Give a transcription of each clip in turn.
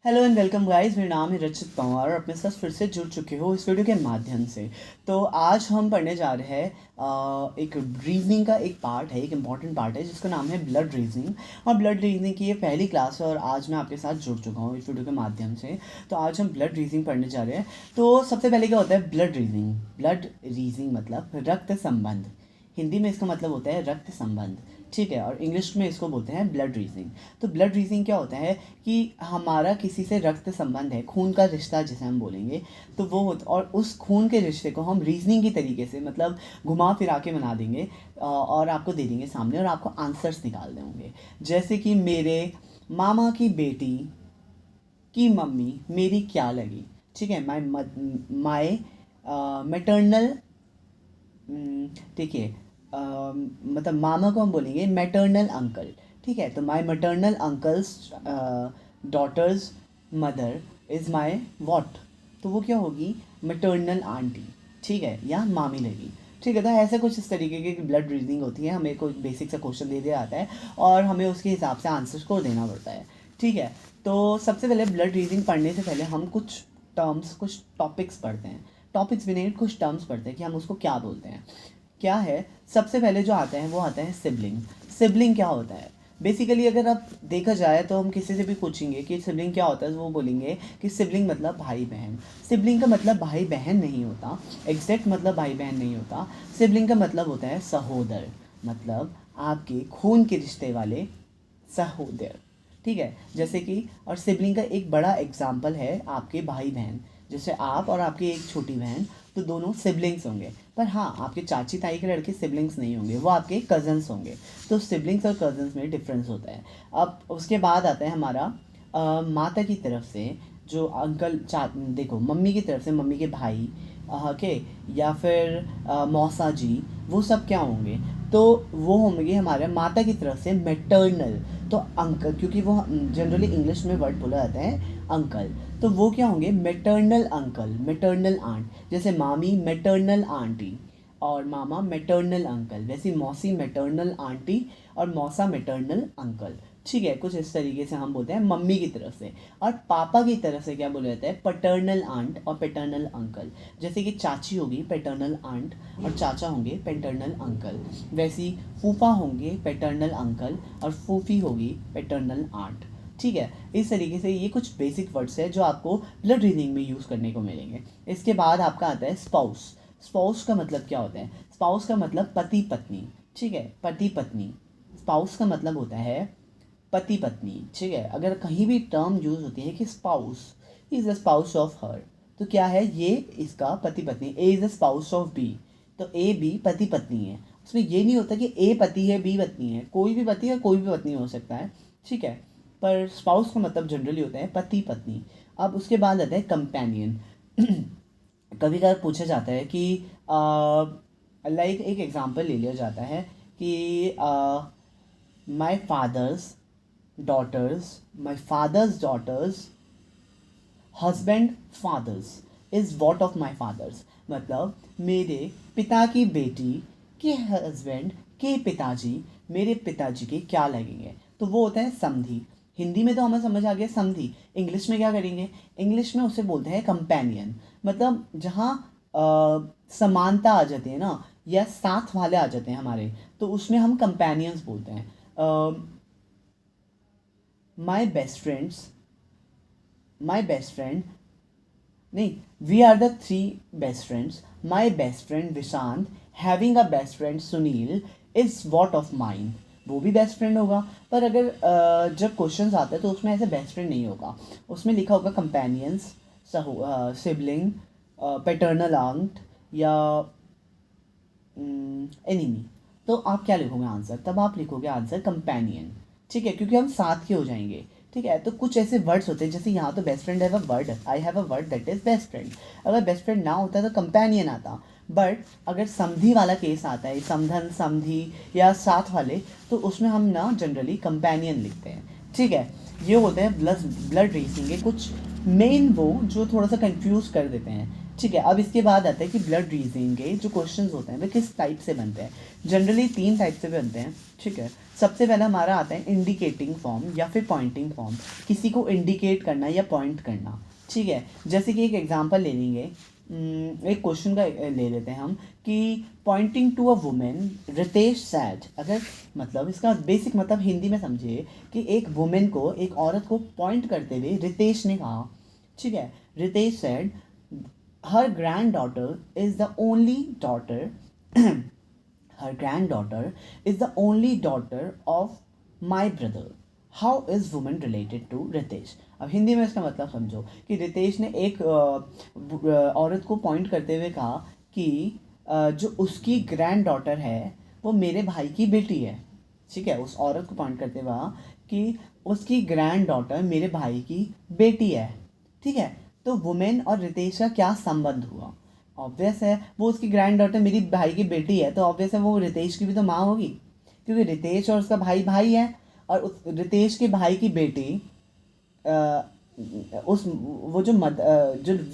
Hello and welcome guys, मेरा नाम है रचित पंवार और अपने साथ फिर से जुड़ चुके हो इस वीडियो के माध्यम से। तो आज हम पढ़ने जा रहे हैं एक रीजनिंग का एक पार्ट है, एक इम्पॉर्टेंट पार्ट है जिसका नाम है ब्लड रीजनिंग। और ब्लड रीजनिंग की ये पहली क्लास है और आज मैं आपके साथ जुड़ चुका हूँ इस वीडियो के माध्यम से। तो आज हम ब्लड रीजनिंग पढ़ने जा रहे हैं। तो सबसे पहले क्या होता है ब्लड रीजनिंग? ब्लड रीजनिंग मतलब रक्त संबंध। हिंदी में इसका मतलब होता है रक्त संबंध, ठीक है। और इंग्लिश में इसको बोलते हैं ब्लड रीजनिंग। तो ब्लड रीजनिंग क्या होता है कि हमारा किसी से रक्त संबंध है, खून का रिश्ता जिसे हम बोलेंगे, तो वो और उस खून के रिश्ते को हम रीजनिंग की तरीके से मतलब घुमा फिरा के बना देंगे और आपको दे देंगे सामने और आपको आंसर्स निकाल देंगे। जैसे कि मेरे मामा की बेटी की मम्मी मेरी क्या लगी, ठीक है। माई मैटरनल, देखिए मतलब मामा को हम बोलेंगे मैटरनल अंकल, ठीक है। तो my maternal uncles daughters mother is my what, तो वो क्या होगी मैटरनल आंटी, ठीक है, या मामी लगी, ठीक है। तो ऐसे कुछ इस तरीके की ब्लड रीडिंग होती है। हमें कोई बेसिक सा क्वेश्चन दे दिया जाता है और हमें उसके हिसाब से आंसर्स को देना पड़ता है, ठीक है। तो सबसे पहले ब्लड रीडिंग पढ़ने से पहले हम कुछ टर्म्स, कुछ टॉपिक्स पढ़ते हैं। टॉपिक्स भी नहीं, कुछ टर्म्स पढ़ते हैं कि हम उसको क्या बोलते हैं, क्या है। सबसे पहले जो आते हैं वो आता है सिबलिंग। सिबलिंग क्या होता है? बेसिकली अगर आप देखा जाए तो हम किसी से भी पूछेंगे कि सिबलिंग क्या होता है, तो वो बोलेंगे कि सिबलिंग मतलब भाई बहन। सिबलिंग का मतलब भाई बहन नहीं होता, एग्जैक्ट मतलब भाई बहन नहीं होता। सिबलिंग का मतलब होता है सहोदर, मतलब आपके खून के रिश्ते वाले सहोदर, ठीक है। जैसे कि और सिबलिंग का एक बड़ा एग्जाम्पल है आपके भाई बहन, जैसे आप और आपकी एक छोटी बहन, तो दोनों सिबलिंग्स होंगे। पर हाँ, आपके चाची ताई के लड़के सिबलिंग्स नहीं होंगे, वो आपके कज़न्स होंगे। तो सिबलिंग्स और कज़न्स में डिफरेंस होता है। अब उसके बाद आता है हमारा माता की तरफ से जो अंकल देखो, मम्मी की तरफ से मम्मी के भाई के, या फिर मौसा जी, वो सब क्या होंगे? तो वो होंगे हमारे माता की तरफ से मैटरनल। तो अंकल, क्योंकि वो जनरली इंग्लिश में वर्ड बोला जाता है अंकल, तो वो क्या होंगे मैटरनल अंकल, मैटरनल आंट। जैसे मामी मैटरनल आंटी और मामा मैटरनल अंकल, वैसे मौसी मैटरनल आंटी और मौसा मैटरनल अंकल, ठीक है। कुछ इस तरीके से हम बोलते हैं मम्मी की तरफ से। और पापा की तरफ से क्या बोला जाता है पैटर्नल आंट और पैटर्नल अंकल। जैसे कि चाची होगी पैटर्नल आंट और चाचा होंगे पैटर्नल अंकल, वैसी फूफा होंगे पैटर्नल अंकल और फूफी होगी पैटर्नल आंट, ठीक है। इस तरीके से ये कुछ बेसिक वर्ड्स है जो आपको ब्लड रीडिंग में यूज़ करने को मिलेंगे। इसके बाद आपका आता है स्पाउस। स्पाउस का मतलब क्या होता है? स्पाउस का मतलब पति पत्नी, ठीक है, पति पत्नी। स्पाउस का मतलब होता है पति पत्नी, ठीक है। अगर कहीं भी टर्म यूज़ होती है कि spouse is the spouse of her, तो क्या है ये इसका पति पत्नी। A is the spouse of B, तो ए बी पति पत्नी है। उसमें ये नहीं होता कि ए पति है बी पत्नी है, कोई भी पति है कोई भी पत्नी हो सकता है, ठीक है। पर स्पाउस का मतलब जनरली होता है पति पत्नी। अब उसके बाद आता है कंपेनियन। कभी कभार पूछा जाता है कि लाइक एक एग्जांपल ले लिया जाता है कि my father's daughter's husband father's is what of my father's, मतलब मेरे पिता की बेटी के हस्बैंड के पिताजी मेरे पिताजी के क्या लगेंगे, तो वो होता है समधी। हिंदी में तो हमें समझ आ गया समधी। इंग्लिश में क्या करेंगे? इंग्लिश में उसे बोलते हैं कंपेनियन, मतलब जहाँ समानता आ जाती है ना, या साथ वाले आ जाते हैं हमारे, तो उसमें हम कंपेनियंस बोलते हैं। My best friends, my best friend नहीं, we are the three best friends. My best friend Vishant having a best friend Sunil is what of mine, वो भी बेस्ट फ्रेंड होगा। पर अगर जब क्वेश्चंस आते हैं तो उसमें ऐसे बेस्ट फ्रेंड नहीं होगा, उसमें लिखा होगा कंपेनियंस, सिबलिंग, पैटर्नल आंट या एनिमी। तो आप क्या लिखोगे आंसर? तब आप लिखोगे आंसर कंपेनियन, ठीक है, क्योंकि हम साथ के हो जाएंगे, ठीक है। तो कुछ ऐसे वर्ड्स होते हैं, जैसे यहाँ तो best friend have a word, I have a word that is best friend. अगर बेस्ट फ्रेंड ना होता तो कंपेनियन आता। बट अगर समधी वाला केस आता है, समधन समधी या साथ वाले, तो उसमें हम ना जनरली कंपेनियन लिखते हैं, ठीक है। ये होते हैं ब्लड रेसिंग के कुछ मेन, वो जो थोड़ा सा कंफ्यूज कर देते हैं, ठीक है। अब इसके बाद आता है कि ब्लड रीजनिंग के जो क्वेश्चंस होते हैं वे किस टाइप से बनते हैं। जनरली 3 टाइप से बनते हैं, ठीक है। सबसे पहला हमारा आता है इंडिकेटिंग फॉर्म या फिर पॉइंटिंग फॉर्म, किसी को इंडिकेट करना या पॉइंट करना, ठीक है। जैसे कि एक एग्जांपल ले लेंगे, एक क्वेश्चन का ले लेते हैं हम कि pointing to a woman Ritesh said. अगर मतलब इसका बेसिक मतलब हिंदी में समझिए कि एक वुमेन को, एक औरत को पॉइंट करते हुए रितेश ने कहा, ठीक है, Ritesh said her granddaughter is the only daughter her granddaughter is the only daughter of my brother. How is woman related to Ritesh? अब हिंदी में इसका मतलब समझो कि रितेश ने एक औरत को पॉइंट करते हुए कहा कि जो उसकी ग्रैंड डॉटर है वो मेरे भाई की बेटी है, ठीक है। उस औरत को पॉइंट करते हुए कहा कि उसकी ग्रैंड डॉटर मेरे भाई की बेटी है, ठीक है। तो वुमेन और रितेश का क्या संबंध हुआ? ऑब्वियस है, वो उसकी ग्रैंड डॉटर मेरी भाई की बेटी है, तो ऑब्वियस है वो रितेश की भी तो माँ होगी, क्योंकि रितेश और उसका भाई भाई है, और उस रितेश के भाई की बेटी उस वो जो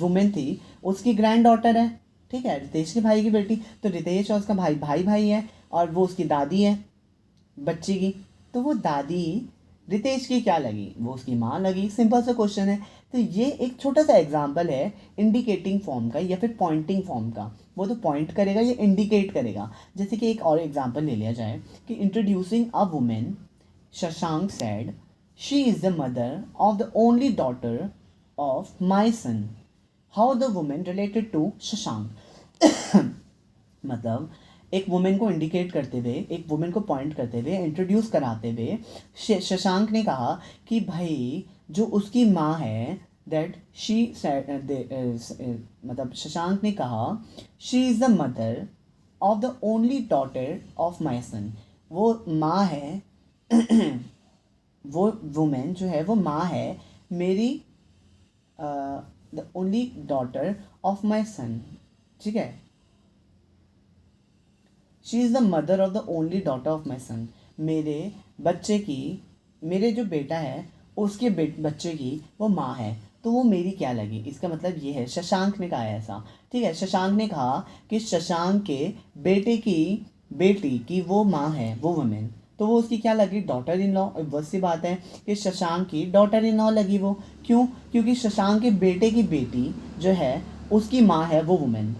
वुमेन थी उसकी ग्रैंड डॉटर है, ठीक है, रितेश के भाई की बेटी। तो रितेश और उसका भाई भाई भाई है, और वो उसकी दादी है बच्ची की, तो वो दादी रितेश की क्या लगी? वो उसकी माँ लगी। सिंपल सा क्वेश्चन है। तो ये एक छोटा सा एग्जांपल है इंडिकेटिंग फॉर्म का या फिर पॉइंटिंग फॉर्म का। वो तो पॉइंट करेगा या इंडिकेट करेगा। जैसे कि एक और एग्जांपल ले लिया जाए कि introducing a woman, Shashank said she is the mother of the only daughter of my son. How the woman related to Shashank. मतलब एक वुमेन को इंडिकेट करते हुए, एक वुमेन को पॉइंट करते हुए, इंट्रोड्यूस कराते हुए शशांक ने कहा कि भाई जो उसकी माँ है, दैट शी मतलब शशांक ने कहा she is the mother of the only daughter of my son. वो माँ है वो वुमेन जो है वो माँ है मेरी, the only daughter of my son, ठीक है। She is the mother of the only daughter of my son. मेरे बच्चे की, मेरे जो बेटा है उसके बच्चे की वो माँ है, तो वो मेरी क्या लगी? इसका मतलब ये है, शशांक ने कहा है ऐसा, ठीक है। शशांक ने कहा कि शशांक के बेटे की बेटी की वो माँ है, वो वुमेन, तो वो उसकी क्या लगी? Daughter in law. बस सी बात है कि शशांक की डॉटर इन लॉ लगी वो। क्यों? क्योंकि शशांक के बेटे की बेटी जो है उसकी माँ है वो वुमेन,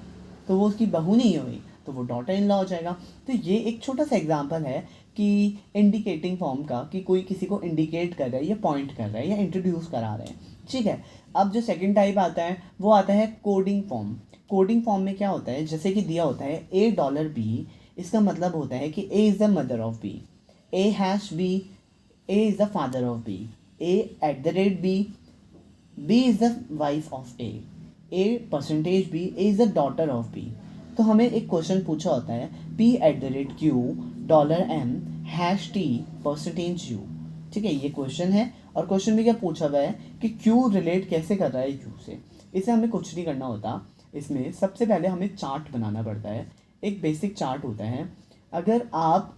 तो वो उसकी बहू नहीं हुई, तो वो डॉटर इन लॉ हो जाएगा। तो ये एक छोटा सा एग्जांपल है कि इंडिकेटिंग फॉर्म का, कि कोई किसी को इंडिकेट कर रहा है या पॉइंट कर रहा है या इंट्रोड्यूस करा रहे हैं, ठीक है। अब जो सेकंड टाइप आता है वो आता है कोडिंग फॉर्म। कोडिंग फॉर्म में क्या होता है, जैसे कि दिया होता है $A, इसका मतलब होता है कि A is the mother of B, A#B, A is the father of B, A@B, B is the wife of A%B, A is the daughter of B। तो हमें एक क्वेश्चन पूछा होता है P@Q $M#T%U, ठीक है, ये क्वेश्चन है। और क्वेश्चन में क्या पूछा हुआ है कि Q रिलेट कैसे कर रहा है U से। इसे हमें कुछ नहीं करना होता, इसमें सबसे पहले हमें चार्ट बनाना पड़ता है। एक बेसिक चार्ट होता है। अगर आप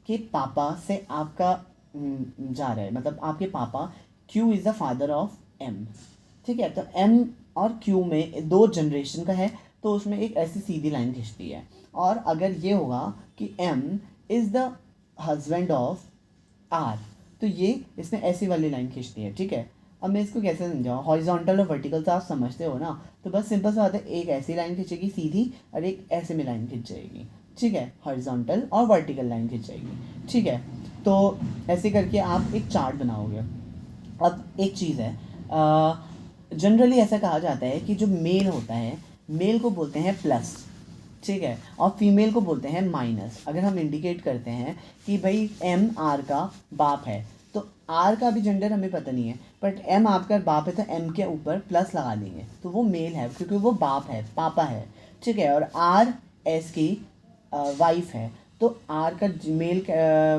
के पापा से आपका जा रहा है, मतलब आपके पापा Q is the father of M, ठीक है, तो M और Q में 2 जनरेशन का है, तो उसमें एक ऐसी सीधी लाइन खींचती है। और अगर ये होगा कि M is the husband of R, तो ये इसमें ऐसी वाली लाइन खींचती है, ठीक है। अब मैं इसको कैसे समझाऊँ? हॉरिजॉन्टल और वर्टिकल तो आप समझते हो ना, तो बस सिंपल सा बात है, एक ऐसी लाइन खींचेगी सीधी और एक ऐसे में लाइन खींच जाएगी, ठीक है, हॉरिजॉन्टल और वर्टिकल लाइन खींच जाएगी, ठीक है। तो ऐसे करके आप एक चार्ट बनाओगे। अब एक चीज़ है, जनरली ऐसा कहा जाता है कि जो मेल होता है, मेल को बोलते हैं प्लस, ठीक है, और फीमेल को बोलते हैं माइनस। अगर हम इंडिकेट करते हैं कि भाई M R का बाप है, तो R का भी जेंडर हमें पता नहीं है, बट M आपका बाप है तो M के ऊपर प्लस लगा देंगे, तो वो मेल है क्योंकि वो बाप है, पापा है, ठीक है। और R S की वाइफ है, तो R का मेल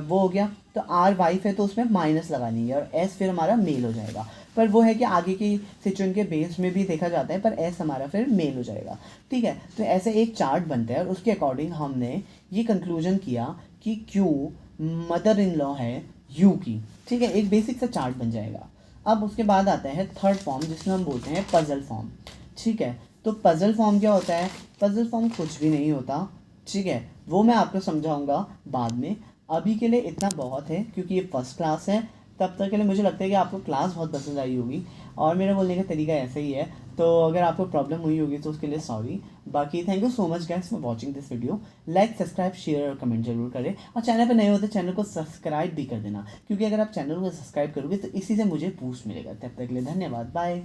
वो हो गया, तो R वाइफ है तो उसमें माइनस लगा देंगे और S फिर हमारा मेल हो जाएगा। पर वो है कि आगे की सिचुएशन के बेस में भी देखा जाता है, पर S हमारा फिर मेल हो जाएगा, ठीक है। तो ऐसे एक चार्ट बनता है और उसके अकॉर्डिंग हमने ये कंक्लूजन किया कि Q मदर इन लॉ है U की, ठीक है, एक बेसिक सा चार्ट बन जाएगा। अब उसके बाद आता है थर्ड फॉर्म, जिसमें हम बोलते हैं पजल फॉर्म, ठीक है। तो पज़ल फॉर्म क्या होता है? पज़ल फॉर्म कुछ भी नहीं होता, ठीक है, वो मैं आपको समझाऊंगा बाद में। अभी के लिए इतना बहुत है क्योंकि ये फर्स्ट क्लास है। तब तक के लिए मुझे लगता है कि आपको क्लास बहुत पसंद आई होगी और मेरा बोलने का तरीका ऐसा ही है। तो अगर आपको प्रॉब्लम हुई होगी तो उसके लिए सॉरी। बाकी thank you so much guys for watching this video. Like, subscribe, share और कमेंट जरूर करें, और चैनल पर नए होते चैनल को सब्सक्राइब भी कर देना, क्योंकि अगर आप चैनल को सब्सक्राइब करोगे तो इसी से मुझे बूस्ट मिलेगा। तब तक के लिए धन्यवाद, बाय।